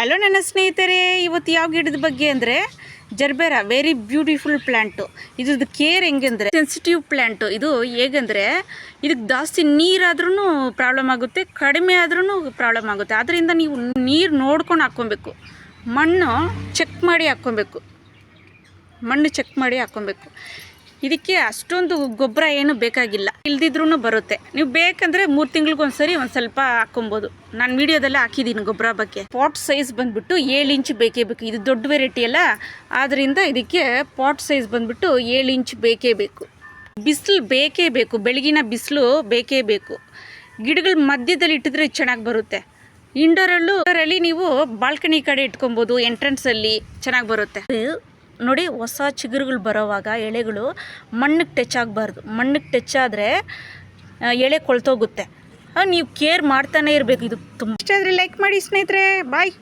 Hello ನನ್ನ ಸ್ನೇಹಿತರೆ, ಇವತ್ತು ಯಾವ ಗಿಡದ ಬಗ್ಗೆ ಅಂದರೆ ಜರ್ಬೇರಾ. Very beautiful plant. ಇದ್ರದ್ದು ಕೇರ್ ಹೆಂಗೆಂದರೆ ಸೆನ್ಸಿಟಿವ್ ಪ್ಲ್ಯಾಂಟು. ಇದು ಹೇಗೆಂದರೆ ಇದಕ್ಕೆ ಜಾಸ್ತಿ ನೀರಾದ್ರೂ ಪ್ರಾಬ್ಲಮ್ ಆಗುತ್ತೆ, ಕಡಿಮೆ ಆದ್ರೂ ಪ್ರಾಬ್ಲಮ್ ಆಗುತ್ತೆ. ಆದ್ದರಿಂದ ನೀವು ನೀರು ನೋಡ್ಕೊಂಡು ಹಾಕ್ಕೊಬೇಕು, ಮಣ್ಣು ಚೆಕ್ ಮಾಡಿ ಹಾಕ್ಕೊಬೇಕು. ಇದಕ್ಕೆ ಅಷ್ಟೊಂದು ಗೊಬ್ಬರ ಏನು ಬೇಕಾಗಿಲ್ಲ, ಇಲ್ದಿದ್ರೂ ಬರುತ್ತೆ. ನೀವು ಬೇಕಂದರೆ 3 ತಿಂಗಳಿಗೊಂದ್ಸರಿ ಒಂದು ಸ್ವಲ್ಪ ಹಾಕ್ಕೊಬೋದು. ನಾನು ವಿಡಿಯೋದಲ್ಲೇ ಹಾಕಿದ್ದೀನಿ ಗೊಬ್ಬರ ಬಗ್ಗೆ. ಪಾಟ್ ಸೈಜ್ ಬಂದುಬಿಟ್ಟು 7 ಇಂಚ್ ಬೇಕೇ ಬೇಕು. ಇದು ದೊಡ್ಡ ವೆರೈಟಿ ಅಲ್ಲ, ಆದ್ದರಿಂದ ಇದಕ್ಕೆ ಪಾಟ್ ಸೈಜ್ ಬಂದುಬಿಟ್ಟು 7 ಇಂಚ್ ಬೇಕೇ ಬೇಕು. ಬಿಸಿಲು ಬೇಕೇ ಬೇಕು, ಬೆಳಗಿನ ಬಿಸಿಲು ಬೇಕೇ ಬೇಕು. ಗಿಡಗಳ ಮಧ್ಯದಲ್ಲಿ ಇಟ್ಟಿದ್ರೆ ಚೆನ್ನಾಗಿ ಬರುತ್ತೆ. ಇಂಡೋರಲ್ಲಿ ನೀವು ಬಾಲ್ಕನಿ ಕಡೆ ಇಟ್ಕೊಬೋದು, ಎಂಟ್ರೆನ್ಸಲ್ಲಿ ಚೆನ್ನಾಗಿ ಬರುತ್ತೆ. ನೋಡಿ, ಹೊಸ ಚಿಗುರುಗಳು ಬರೋವಾಗ ಎಳೆಗಳು ಮಣ್ಣಿಗೆ ಟಚ್ ಆಗಬಾರ್ದು. ಮಣ್ಣಿಗೆ ಟಚ್ ಆದರೆ ಎಳೆ ಕೊಳ್ತೋಗುತ್ತೆ. ನೀವು ಕೇರ್ ಮಾಡ್ತಾನೆ ಇರಬೇಕು. ಇದು ತುಂಬ ಇಷ್ಟ ಆದರೆ ಲೈಕ್ ಮಾಡಿ ಸ್ನೇಹಿತರೆ. ಬಾಯ್.